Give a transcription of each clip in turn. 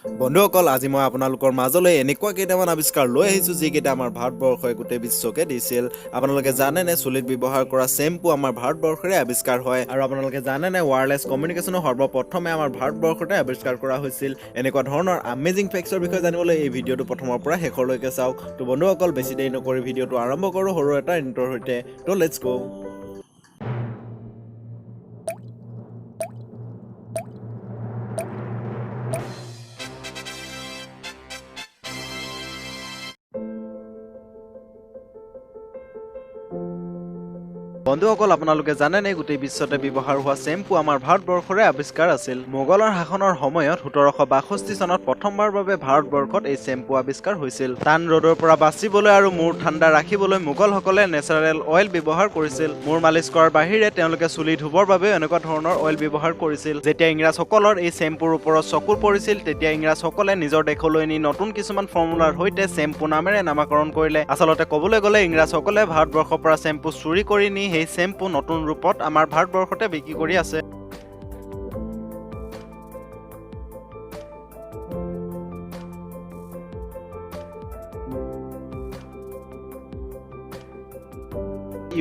বন্ধুসকল আজি মই আপোনালোকৰ মাজলৈ এনেকুৱা কেইটামান আৱিষ্কাৰ লৈ আহিছোঁ যিকেইটা আমাৰ ভাৰতবৰ্ষই গোটেই বিশ্বকে দিছিল। আপোনালোকে জানেনে চুলিত ব্যৱহাৰ কৰা চেম্পু আমাৰ ভাৰতবৰ্ষৰে আৱিষ্কাৰ হয় আৰু আপোনালোকে জানেনে ৱায়াৰলেছ কমিউনিকেশ্যনৰ সৰ্বপ্ৰথমে আমাৰ ভাৰতবৰ্ষতে আৱিষ্কাৰ কৰা হৈছিল। এনেকুৱা ধৰণৰ আমেজিং ফেক্টছৰ বিষয়ে জানিবলৈ এই ভিডিঅ'টো প্ৰথমৰ পৰা শেষলৈকে চাওক। তো বন্ধুসকল বেছি দেৰি নকৰি ভিডিঅ'টো আৰম্ভ কৰোঁ সৰু এটা ইন্ট্ৰৰ সৈতে। তো লেটছ গো। বন্ধুসকল আপোনালোকে জানেনে গোটেই বিশ্বতে ব্যৱহাৰ হোৱা চেম্পু আমাৰ ভাৰতবৰ্ষৰে আৱিষ্কাৰ আছিল। মোগলৰ শাসনৰ সময়ত 1762 চনত প্ৰথমবাৰৰ বাবে ভাৰতবৰ্ষত এই চেম্পু আৱিষ্কাৰ হৈছিল। টান ৰ'দৰ পৰা বাচিবলৈ আৰু মূৰ ঠাণ্ডা ৰাখিবলৈ মোগলসকলে নেচাৰেল অইল ব্যৱহাৰ কৰিছিল। মূৰ মালিচ কৰাৰ বাহিৰে তেওঁলোকে চুলি ধুবৰ বাবে এনেকুৱা ধৰণৰ অইল ব্যৱহাৰ কৰিছিল। যেতিয়া ইংৰাজসকলৰ এই চেম্পুৰ ওপৰত চকু পৰিছিল তেতিয়া ইংৰাজসকলে নিজৰ দেশলৈ নি নতুন কিছুমান ফৰ্মুলাৰ সৈতে চেম্পু নামেৰে নামাকৰণ কৰিলে। আচলতে ক'বলৈ গ'লে ইংৰাজসকলে ভাৰতবৰ্ষৰ পৰা চেম্পু চুৰি কৰি নি সেই চেম্পু নতুন ৰূপত আমাৰ ভাৰতবৰ্ষতে বিক্ৰী কৰি আছে।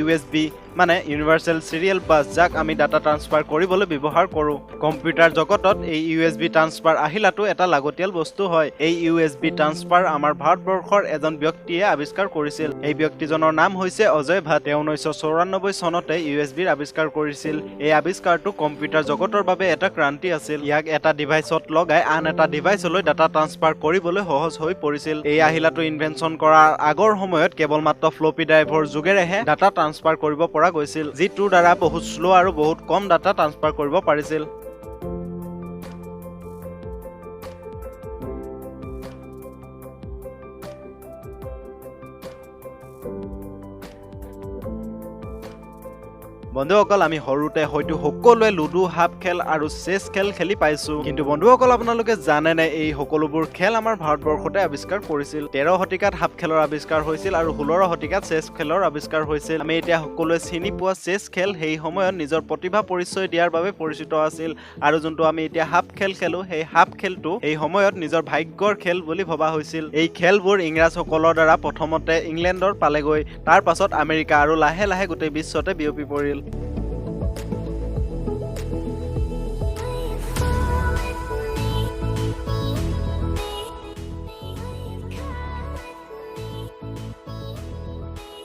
USB মানে ইউনিভাৰ্চেল চিৰিয়েল বাছ, যাক আমি ডাটা ট্ৰান্সফাৰ কৰিবলৈ ব্যৱহাৰ কৰোঁ। কম্পিউটাৰ জগতত এই USB ট্ৰান্সফাৰ আহিলাটো এটা লাগতিয়াল বস্তু হয়। এই USB ট্ৰান্সফাৰ আমাৰ ভাৰতবৰ্ষৰ এজন ব্যক্তিয়ে আৱিষ্কাৰ কৰিছিল। এই ব্যক্তিজনৰ নাম হৈছে অজয় ভাট। তেওঁ 1994 চনতে USBৰ আৱিষ্কাৰ কৰিছিল। এই আৱিষ্কাৰটো কম্পিউটাৰ জগতৰ বাবে এটা ক্ৰান্তি আছিল। ইয়াক এটা ডিভাইচত লগাই আন এটা ডিভাইচলৈ ডাটা ট্ৰান্সফাৰ কৰিবলৈ সহজ হৈ পৰিছিল। এই আহিলাটো ইনভেনশ্যন কৰাৰ আগৰ সময়ত কেৱল মাত্ৰ ফ্লপি ড্ৰাইভৰ যোগেৰেহে ডাটা ট্ৰান্সফাৰ কৰিব পৰা গৈছিল, যিটোৰ দ্বাৰা বহুত শ্ল' আৰু বহুত কম ডাটা ট্ৰান্সফাৰ কৰিব পাৰিছিল। বন্ধুসকল আমি সৰুতে হয়তো সকলোৱে লুডু, হাফ খেল আৰু চেছ খেল খেলি পাইছো, কিন্তু বন্ধুসকল আপোনালোকে জানেনে এই সকলোবোৰ খেল আমাৰ ভাৰতবৰ্ষতে আৱিষ্কাৰ কৰিছিল। 13 শতিকাত হাফ খেলৰ আৱিষ্কাৰ হৈছিল আৰু 16 শতিকাত চেছ খেলৰ আৱিষ্কাৰ হৈছিল। আমি এতিয়া সকলোৱে চিনি পোৱা চেছ খেল সেই সময়ত নিজৰ প্ৰতিভা পৰিচয় দিয়াৰ বাবে পৰিচিত আছিল, আৰু যোনটো আমি এতিয়া হাফ খেল খেলো সেই হাফ খেলটো এই সময়ত নিজৰ ভাগ্যৰ খেল বুলি ভবা হৈছিল। এই খেলবোৰ ইংৰাজসকলৰ দ্বাৰা প্ৰথমতে ইংলেণ্ডৰ পালেগৈ, তাৰ পাছত আমেৰিকা আৰু লাহে লাহে গোটেই বিশ্বতে বিয়পি পৰিল।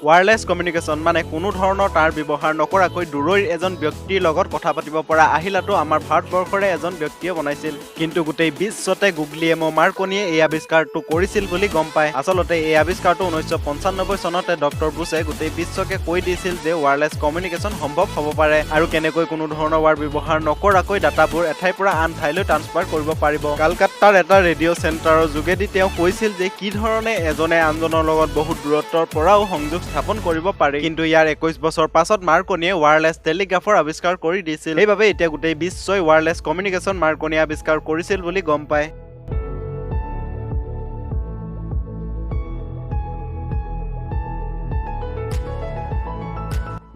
ৱায়াৰলেছ কমিউনিকেশ্যন মানে কোনো ধৰণৰ তাৰ ব্যৱহাৰ নকৰাকৈ দূৰৈৰ এজন ব্যক্তিৰ লগত কথা পাতিব পৰা আহিলাটো আমাৰ ভাৰতবৰ্ষৰে এজন ব্যক্তিয়ে বনাইছিল। কিন্তু গোটেই বিশ্বতে গুগলিয়েম মাৰ্কনিয়ে এই আৱিষ্কাৰটো কৰিছিল বুলি গম পায়। আচলতে এই আৱিষ্কাৰটো 1995 চনতে ডক্টৰ বুছে গোটেই বিশ্বকে কৈ দিছিল যে ৱায়াৰলেছ কমিউনিকেশ্যন সম্ভৱ হ'ব পাৰে আৰু কেনেকৈ কোনো ধৰণৰ ৱায়াৰ ব্যৱহাৰ নকৰাকৈ ডাটাবোৰ এঠাইৰ পৰা আন ঠাইলৈ ট্ৰান্সফাৰ কৰিব পাৰিব। কলকাতাৰ এটা ৰেডিঅ' চেণ্টাৰৰ যোগেদি তেওঁ কৈছিল যে কি ধৰণে এজনে আনজনৰ লগত বহুত দূৰত্বৰ পৰাও সংযোগ স্থাপন কৰিব পাৰি। কিন্তু ইয়াৰ 21 বছৰ পাছত মাৰ্কনিয়ে ৱায়াৰলেছ টেলিগ্ৰাফৰ আৱিষ্কাৰ কৰি দিছিল। সেইবাবে এতিয়া গোটেই বিশ্বই ৱায়াৰলেছ কমিউনিকেশ্যন মাৰ্কনিয়ে আৱিষ্কাৰ কৰিছিল বুলি গম পায়।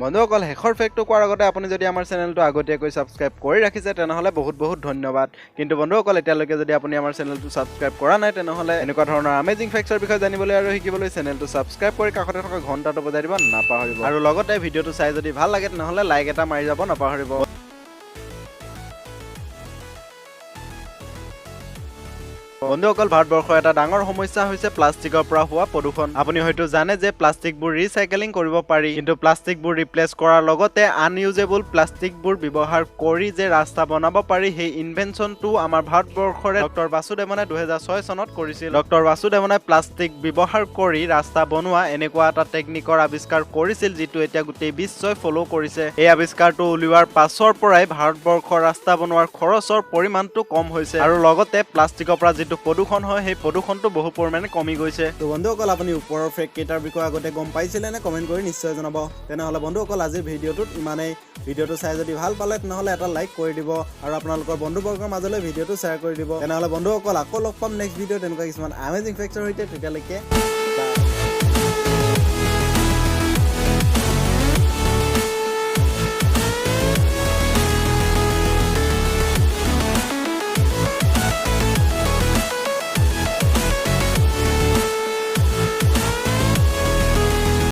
বন্ধুসকল শেষৰ ফেক্টটো কোৱাৰ আগতে আপুনি যদি আমাৰ চেনেলটো আগতীয়াকৈ ছাবস্ক্ৰাইব কৰি ৰাখিছে তেনেহ'লে বহুত বহুত ধন্যবাদ। কিন্তু বন্ধুসকল এতিয়ালৈকে যদি আপুনি আমাৰ চেনেলটো ছাবস্ক্ৰাইব কৰা নাই তেনেহ'লে এনেকুৱা ধৰণৰ আমেজিং ফেক্টছৰ বিষয়ে জানিবলৈ আৰু শিকিবলৈ চেনেলটো ছাবস্ক্ৰাইব কৰি কাষতে থকা ঘণ্টাটো বজাই দিব নাপাহৰিব। আৰু লগতে ভিডিঅ'টো চাই যদি ভাল লাগে তেনেহ'লে লাইক এটা মাৰি যাব নাপাহৰিব। বন্ধুসকল ভাৰতবৰ্ষৰ এটা ডাঙৰ সমস্যা হৈছে প্লাষ্টিকৰ পৰা হোৱা প্ৰদূষণ। আপুনি হয়তো জানে যে প্লাষ্টিকবোৰ ৰিচাইকেলিং কৰিব পাৰি, কিন্তু প্লাষ্টিকবোৰ ৰিপ্লেচ কৰাৰ লগতে আনইউজেবল প্লাষ্টিকবোৰ ব্যৱহাৰ কৰি যে ৰাস্তা বনাব পাৰি সেই ইনভেনশ্যনটো আমাৰ ভাৰতবৰ্ষৰে ডক্টৰ বাসুদেৱনে 2006 চনত কৰিছিল। ডক্টৰ বাসুদেৱনে প্লাষ্টিক ব্যৱহাৰ কৰি ৰাস্তা বনোৱা এনেকুৱা এটা টেকনিকৰ আৱিষ্কাৰ কৰিছিল যিটো এতিয়া গোটেই বিশ্বই ফ'ল' কৰিছে। এই আৱিষ্কাৰটো উলিওৱাৰ পাছৰ পৰাই ভাৰতবৰ্ষৰ ৰাস্তা বনোৱাৰ খৰচৰ পৰিমাণটো কম হৈছে আৰু লগতে প্লাষ্টিকৰ পৰা যিটো প্ৰদূষণ হয় সেই প্ৰদূষণটো বহু পৰিমাণে কমি গৈছে। তো বন্ধুসকল আপুনি ওপৰৰ ফেক্ট কেইটাৰ বিষয়ে আগতে গম পাইছিলে নে? কমেণ্ট কৰি নিশ্চয় জনাব। তেনেহ'লে বন্ধুসকল আজিৰ ভিডিঅ'টোত ইমানেই। ভিডিঅ'টো চাই যদি ভাল পালে তেনেহ'লে এটা লাইক কৰি দিব আৰু আপোনালোকৰ বন্ধুবৰ্গৰ মাজলৈ ভিডিঅ'টো শ্বেয়াৰ কৰি দিব। তেনেহ'লে বন্ধুসকল আকৌ লগ পাম নেক্সট ভিডিঅ'ত তেনেকুৱা কিছুমান আমেজিং ফেক্টছৰ সৈতে। তেতিয়ালৈকে